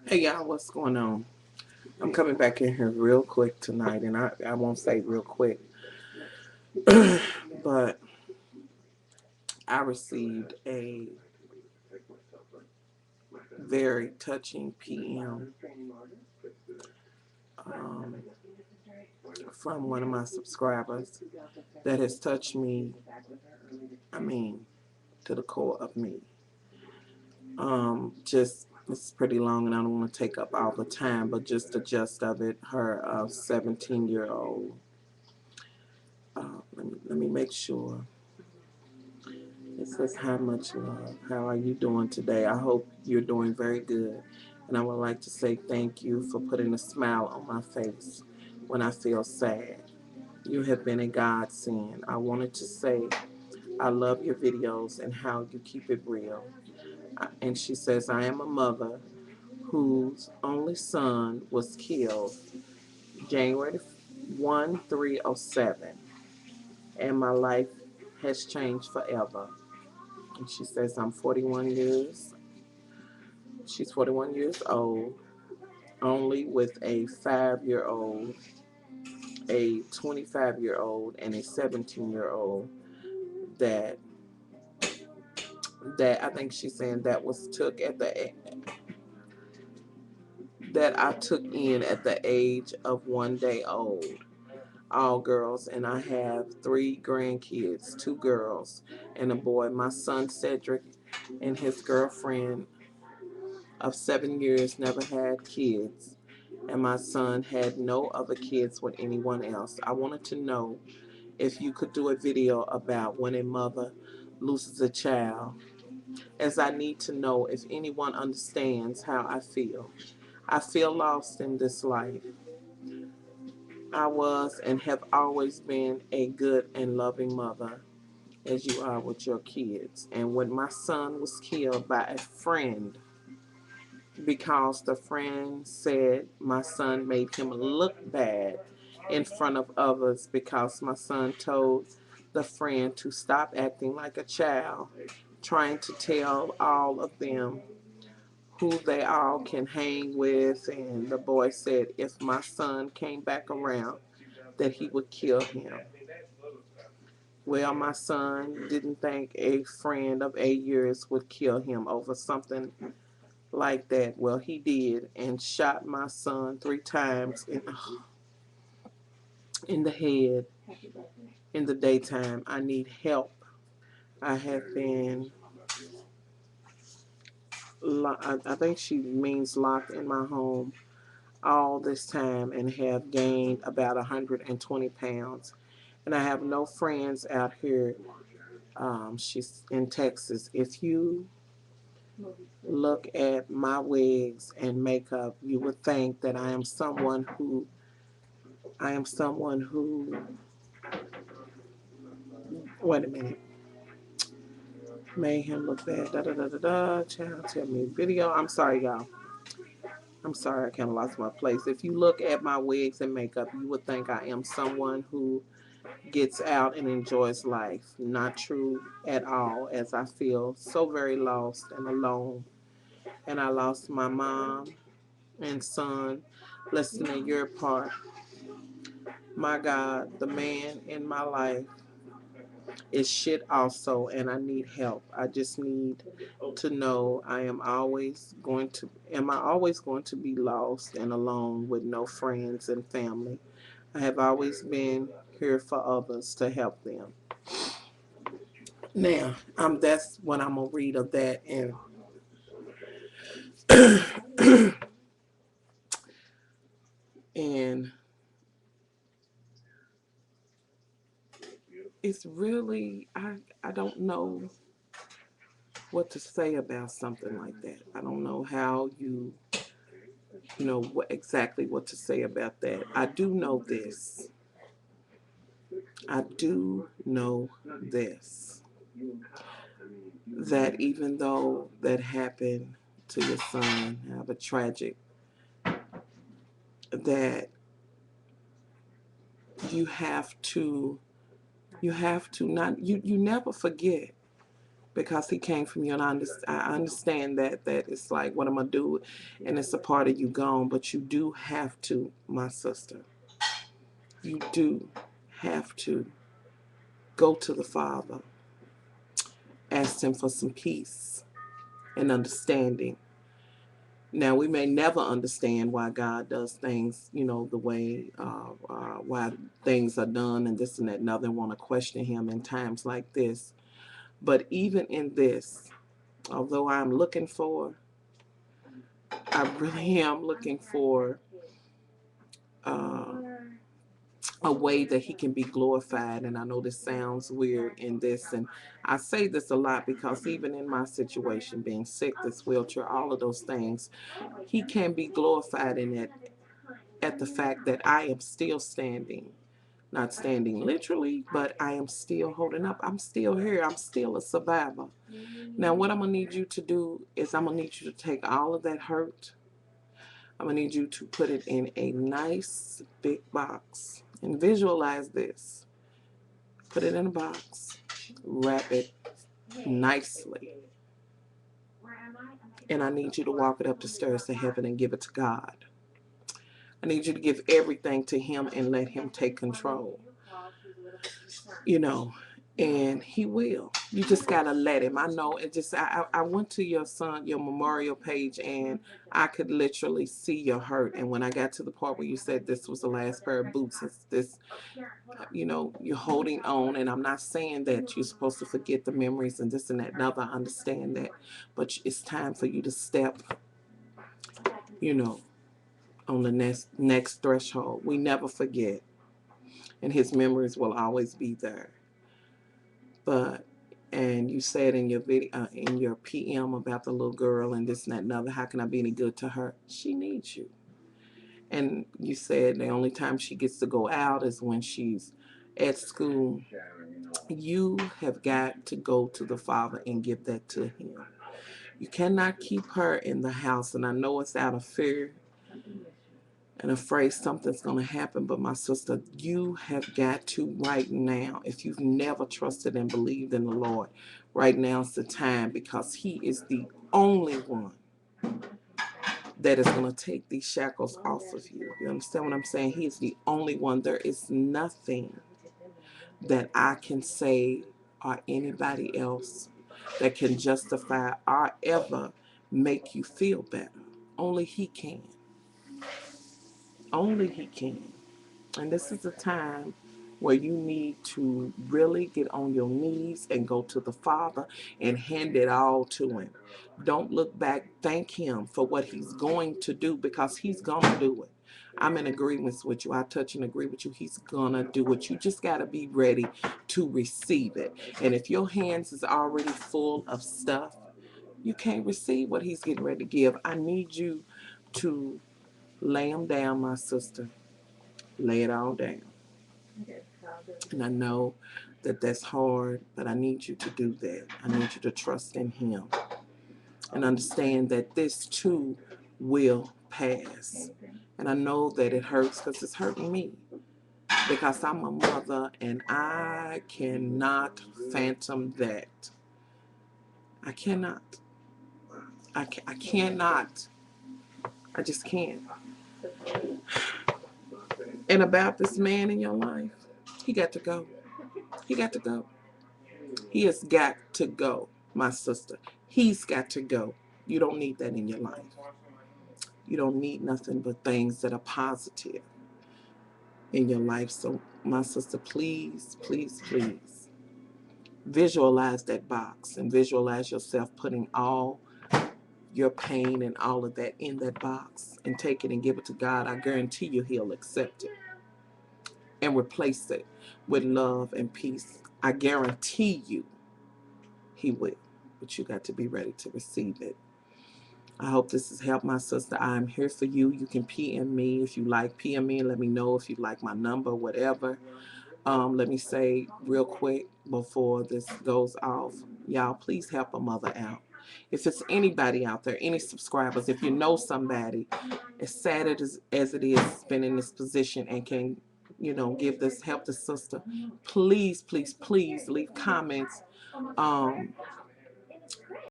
Hey y'all, what's going on? I'm coming back in here real quick tonight, and I won't say real quick, but I received a very touching PM um, from one of my subscribers that has touched me, I mean, to the core of me. Just it's pretty long, and I don't want to take up all the time, but just the gist of it. Her 17-year-old. Let me make sure. It says, "How much love? How are you doing today? I hope you're doing very good. And I would like to say thank you for putting a smile on my face when I feel sad. You have been a godsend. I wanted to say I love your videos and how you keep it real." And she says, "I am a mother whose only son was killed January 307, and my life has changed forever." And she says, she's 41 years old, only with a 5-year-old, a 25-year-old, and a 17-year-old that I think she's saying that was took at the that I took in at the age of 1 day old. All girls, and I have 3 grandkids, 2 girls and a boy. My son Cedric and his girlfriend of 7 years never had kids, and my son had no other kids with anyone else. I wanted to know if you could do a video about when a mother loses a child, as I need to know if anyone understands how I feel. I feel lost in this life. I was and have always been a good and loving mother, as you are with your kids. And when my son was killed by a friend, because the friend said my son made him look bad in front of others, because my son told the friend to stop acting like a child, trying to tell all of them who they all can hang with. And the boy said if my son came back around, that he would kill him. Well, my son didn't think a friend of 8 years would kill him over something like that. Well, he did, and shot my son 3 times in the head in the daytime. I need help. I have been, I think she means locked in my home all this time, and have gained about 120 pounds. And I have no friends out here. She's in Texas. If you look at my wigs and makeup, you would think that I am someone who, wait a minute, made him look bad. Da da da da da. Child, tell me video. I'm sorry, y'all. I'm sorry, I kind of lost my place. If you look at my wigs and makeup, you would think I am someone who gets out and enjoys life. Not true at all, as I feel so very lost and alone. And I lost my mom and son less than a year apart. My God, the man in my life is shit also, and I need help. I just need to know, am I always going to be lost and alone with no friends and family? I have always been here for others to help them. Now, that's what I'm gonna read of that, and it's really, I don't know what to say about something like that. I don't know how you know exactly what to say about that. I do know this. I do know this. That even though that happened to your son, have a tragic, that you have to, not, you never forget, because he came from you, and I understand that it's like, what am I do, and it's a part of you gone, but you do have to, my sister, you do have to go to the Father, ask him for some peace and understanding. Now, we may never understand why God does things, the way, why things are done and this and that and other, and want to question him in times like this. But even in this, although I really am looking for uh, a way that he can be glorified. And I know this sounds weird in this, and I say this a lot because even in my situation, being sick, this wheelchair, all of those things, he can be glorified in it at the fact that I am still standing. Not standing literally, but I am still holding up. I'm still here. I'm still a survivor. Now, what I'm going to need you to do is I'm going to need you to take all of that hurt. I'm going to need you to put it in a nice big box and visualize this. Put it in a box. Wrap it nicely. And I need you to walk it up the stairs to heaven and give it to God. I need you to give everything to him and let him take control. You know, and he will. You just gotta let him. I know it. Just I went to your memorial page, and I could literally see your hurt. And when I got to the part where you said this was the last pair of boots, it's this, you're holding on. And I'm not saying that you're supposed to forget the memories and this and that. Now I understand that, but it's time for you to step, you know, on the next threshold. We never forget, and his memories will always be there. But and you said in your video, in your PM about the little girl and this and that and other, how can I be any good to her? She needs you. And you said the only time she gets to go out is when she's at school. You have got to go to the Father and give that to him. You cannot keep her in the house, and I know it's out of fear and afraid something's going to happen. But my sister, you have got to right now, if you've never trusted and believed in the Lord, right now is the time, because he is the only one that is going to take these shackles off of you. You understand what I'm saying? He is the only one. There is nothing that I can say or anybody else that can justify or ever make you feel better. Only he can. Only he can. And this is a time where you need to really get on your knees and go to the Father and hand it all to him. Don't look back. Thank him for what he's going to do, because he's going to do it. I'm in agreement with you. I touch and agree with you. He's going to do it. You just got to be ready to receive it. And if your hands is already full of stuff, you can't receive what he's getting ready to give. I need you to lay them down, my sister. Lay it all down. And I know that that's hard, but I need you to do that. I need you to trust in him and understand that this too will pass. And I know that it hurts because it's hurting me, because I'm a mother and I cannot phantom that. I cannot. I cannot. I just can't. And about this man in your life, he got to go. He got to go. He has got to go, my sister. He's got to go. You don't need that in your life. You don't need nothing but things that are positive in your life. So, my sister, please, please, please visualize that box and visualize yourself putting all your pain and all of that in that box and take it and give it to God. I guarantee you he'll accept it and replace it with love and peace. I guarantee you he will. But you got to be ready to receive it. I hope this has helped, my sister. I'm here for you. You can PM me if you like. PM me and let me know if you like my number, whatever. Let me say real quick before this goes off, y'all, please help a mother out. If it's anybody out there, any subscribers, if you know somebody, as sad as it is, been in this position and can, give this, help the sister, please, please, please leave comments. Um,